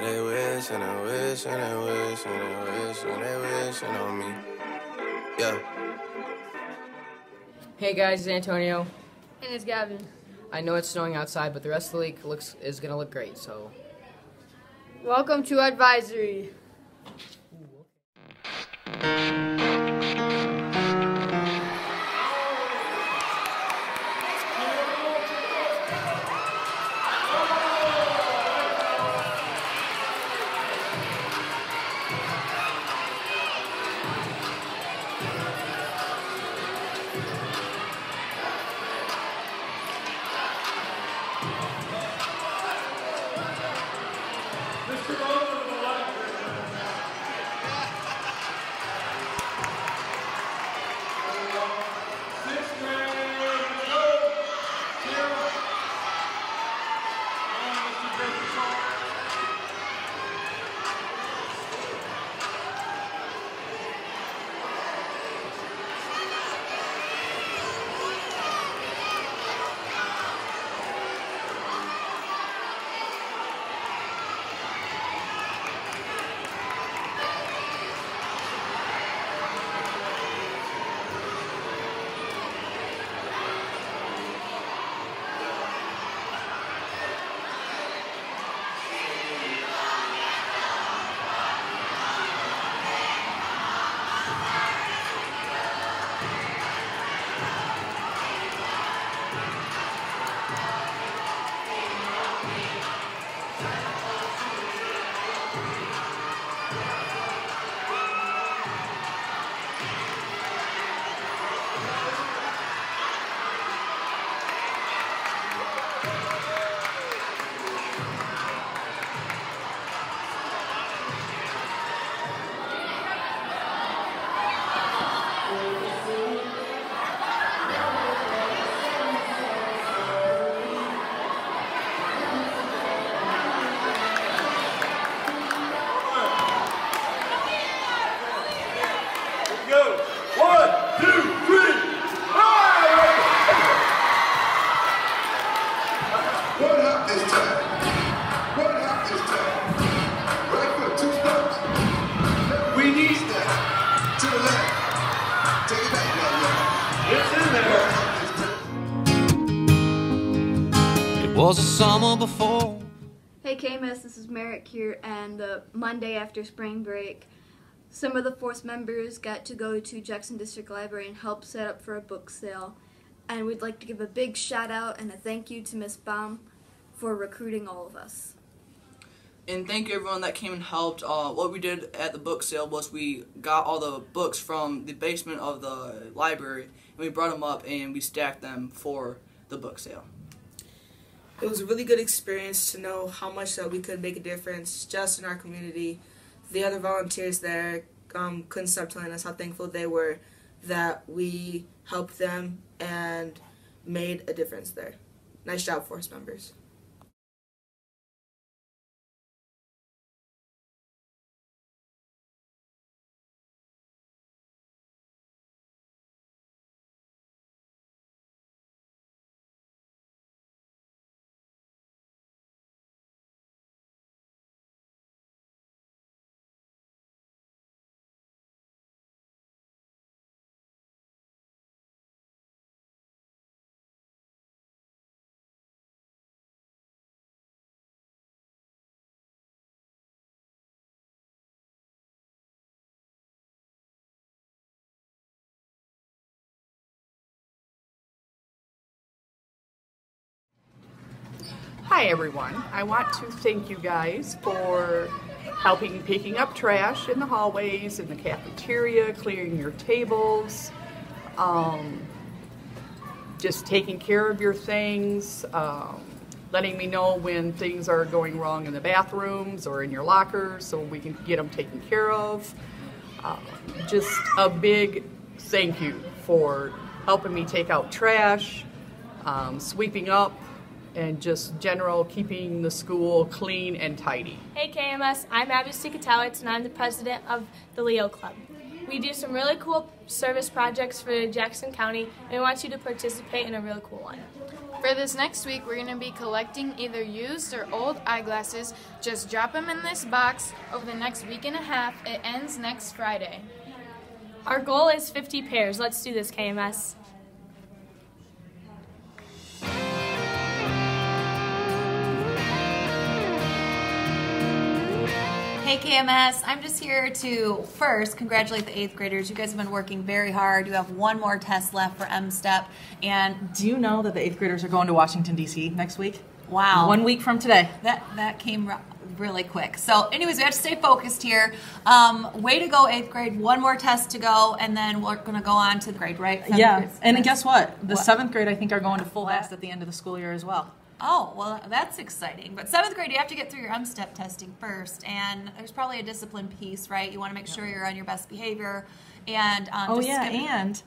They wish and they wish and they wish and they wish and they wishing on me. Yeah. Hey guys, it's Antonio. And it's Gavin. I know it's snowing outside, but the rest of the league is gonna look great. So, Welcome to Advisory. Was a summer before. Hey KMS, this is Merrick here, and the Monday after spring break, some of the force members got to go to Jackson District Library and help set up for a book sale. And we'd like to give a big shout out and a thank you to Miss Baum for recruiting all of us. And thank you everyone that came and helped. What we did at the book sale was we got all the books from the basement of the library and we brought them up and we stacked them for the book sale. It was a really good experience to know how much that we could make a difference just in our community. The other volunteers there couldn't stop telling us how thankful they were that we helped them and made a difference there. Nice job, force members. Hi everyone, I want to thank you guys for helping picking up trash in the hallways, in the cafeteria, clearing your tables, just taking care of your things, letting me know when things are going wrong in the bathrooms or in your lockers so we can get them taken care of. Just a big thank you for helping me take out trash, sweeping up, and just general keeping the school clean and tidy. Hey KMS, I'm Abby Sikatowicz and I'm the president of the Leo Club. We do some really cool service projects for Jackson County and we want you to participate in a really cool one. For this next week, we're going to be collecting either used or old eyeglasses. Just drop them in this box over the next week and a half. It ends next Friday. Our goal is 50 pairs. Let's do this, KMS. Hey KMS, I'm just here to first congratulate the 8th graders. You guys have been working very hard. You have one more test left for M-STEP. And do you know that the 8th graders are going to Washington, D.C. next week? Wow. 1 week from today. That came really quick. So anyways, we have to stay focused here. Way to go, 8th grade. One more test to go, and then we're going to go on to the grade, right? Yeah, and guess what? The 7th grade, I think, are going to full house at the end of the school year as well. Oh, well, that's exciting. But 7th grade, you have to get through your M-STEP testing first, and there's probably a discipline piece, right? You want to make sure you're on your best behavior. And and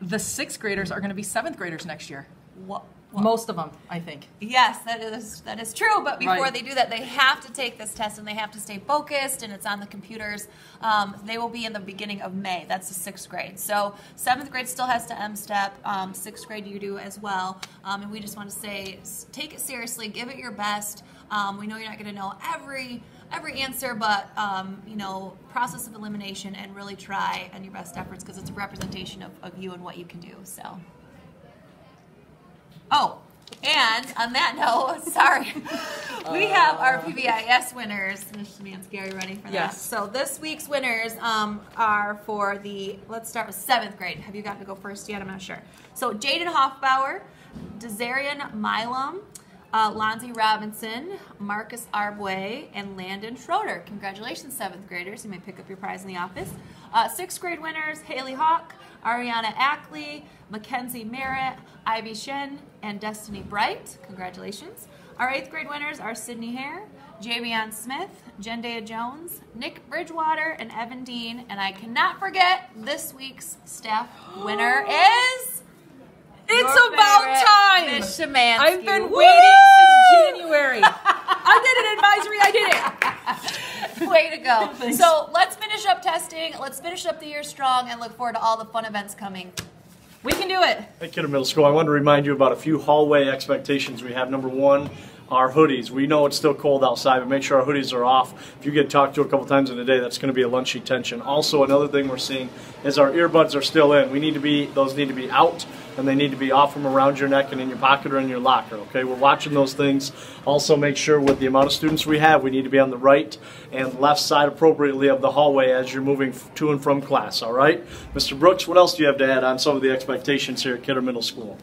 the 6th graders are going to be 7th graders next year. What? Most of them, I think. Yes, that is true. But before they do that, they have to take this test, and they have to stay focused, and it's on the computers. They will be in the beginning of May. That's the 6th grade. So 7th grade still has to M-STEP. 6th grade you do as well. And we just want to say, take it seriously. Give it your best. We know you're not going to know every answer, but you know, process of elimination, and really try on your best efforts, because it's a representation of you and what you can do. So. Oh, and on that note, sorry, we have our PBIS winners. Mr. Mansky, are you ready for that? Yes. So this week's winners are for the, let's start with 7th grade. Have you gotten to go first yet? I'm not sure. So Jaden Hoffbauer, Desarian Milam, Lonzie Robinson, Marcus Arbway, and Landon Schroeder. Congratulations, 7th graders. You may pick up your prize in the office. 6th grade winners, Haley Hawk, Ariana Ackley, Mackenzie Merritt, Ivy Shen, and Destiny Bright. Congratulations. Our 8th grade winners are Sydney Hare, Javion Smith, Jendaya Jones, Nick Bridgewater, and Evan Dean. And I cannot forget this week's staff winner is... It's about time! Miss Shemansky. I've been waiting since January. I did an advisory, I did it. Way to go. So let's finish up testing. Let's finish up the year strong and look forward to all the fun events coming. We can do it. At Kidder Middle School, I want to remind you about a few hallway expectations we have. Number one, our hoodies. We know it's still cold outside, but make sure our hoodies are off. If you get talked to a couple times in a day, that's going to be a lunchy tension. Also, another thing we're seeing is our earbuds are still in. Those need to be out, and they need to be off from around your neck and in your pocket or in your locker, okay? We're watching those things. Also, make sure with the amount of students we have, we need to be on the right and left side appropriately of the hallway as you're moving to and from class, all right? Mr. Brooks, what else do you have to add on some of the expectations here at Kidder Middle School?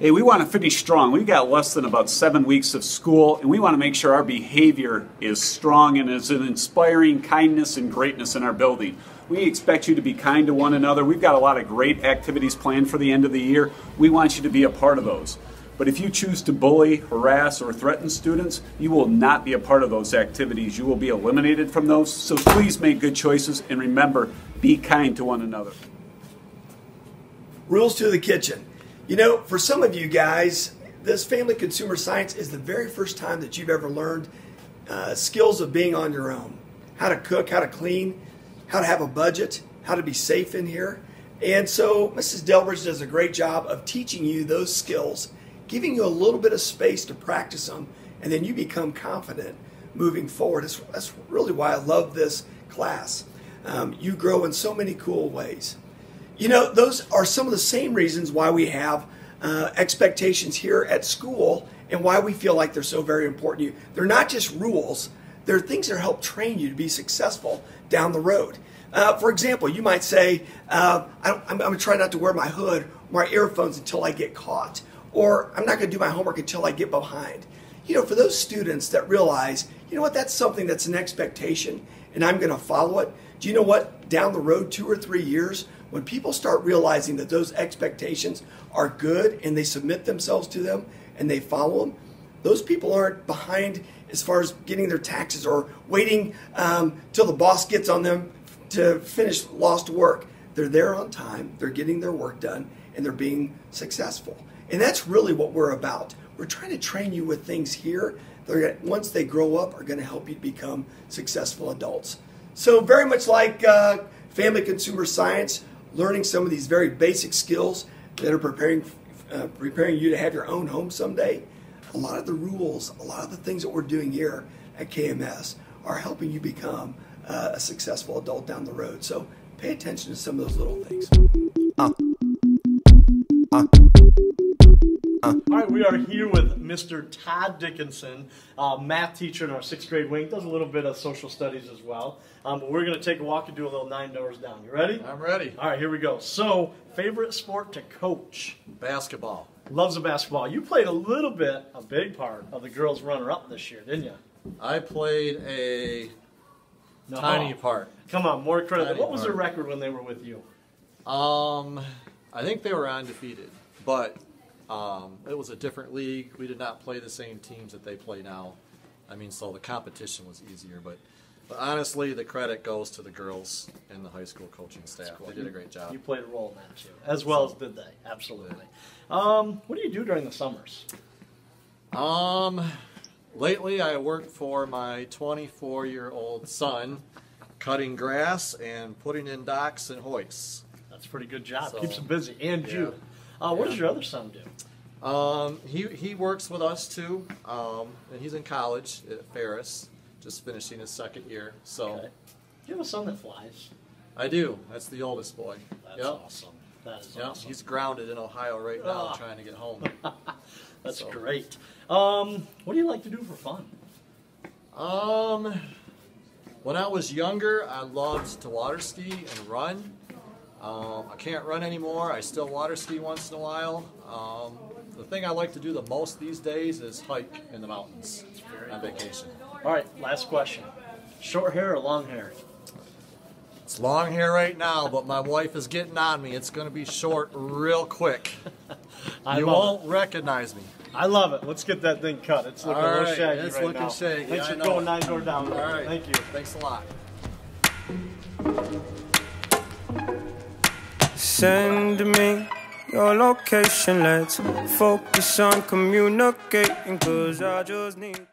Hey, we want to finish strong. We've got less than about 7 weeks of school, and we want to make sure our behavior is strong and is an inspiring kindness and greatness in our building. We expect you to be kind to one another. We've got a lot of great activities planned for the end of the year. We want you to be a part of those. But if you choose to bully, harass, or threaten students, you will not be a part of those activities. You will be eliminated from those. So please make good choices, and remember, be kind to one another. Rules to the kitchen. You know, for some of you guys, this family consumer science is the very first time that you've ever learned skills of being on your own. How to cook, how to clean, how to have a budget, how to be safe in here. And so Mrs. Delbridge does a great job of teaching you those skills, giving you a little bit of space to practice them, and then you become confident moving forward. That's really why I love this class. You grow in so many cool ways. You know, those are some of the same reasons why we have expectations here at school and why we feel like they're so very important to you. They're not just rules. They're things that help train you to be successful down the road. For example, you might say, I'm going to try not to wear my hood or my earphones until I get caught. Or I'm not going to do my homework until I get behind. You know, for those students that realize, you know what, that's something that's an expectation and I'm going to follow it. Do you know what? Down the road, 2 or 3 years, when people start realizing that those expectations are good and they submit themselves to them and they follow them, those people aren't behind as far as getting their taxes or waiting till the boss gets on them to finish lost work. They're there on time, they're getting their work done, and they're being successful. And that's really what we're about. We're trying to train you with things here that once they grow up are going to help you become successful adults. So very much like family consumer science, learning some of these very basic skills that are preparing preparing you to have your own home someday, a lot of the rules, a lot of the things that we're doing here at KMS are helping you become a successful adult down the road. So pay attention to some of those little things. All right, we are here with Mr. Todd Dickinson, math teacher in our 6th grade wing. Does a little bit of social studies as well. But we're going to take a walk and do a little 9 doors down. You ready? I'm ready. All right, here we go. So, favorite sport to coach? Basketball. Loves the basketball. You played a big part of the girls' runner-up this year, didn't you? I played a tiny part. Come on, more credit. Tiny What was their part. record when they were with you? I think they were undefeated, but it was a different league. We did not play the same teams that they play now. I mean, so the competition was easier, but honestly, the credit goes to the girls and the high school coaching staff. Cool. They did a great job. You played a role in that too, as well as did they. Absolutely. What do you do during the summers? Lately I worked for my 24-year-old son, cutting grass and putting in docks and hoists. That's a pretty good job. So, Keeps him busy. And you. What does your other son do? He works with us too, and he's in college at Ferris, just finishing his 2nd year. So, Okay. Do you have a son that flies? I do. That's the oldest boy. That's awesome. That is awesome. He's grounded in Ohio right now, trying to get home. That's great. What do you like to do for fun? When I was younger, I loved to water ski and run. I can't run anymore. I still water ski once in a while. The thing I like to do the most these days is hike in the mountains on vacation. All right, last question. Short hair or long hair? It's long hair right now, but my wife is getting on me. It's going to be short real quick. You won't recognize me. I love it. Let's get that thing cut. It's looking a little shaggy it's right looking now. shaggy. Thanks I for know. going 9 door down. All right. Thank you. Thanks a lot. Send me your location, let's focus on communicating, 'cause I just need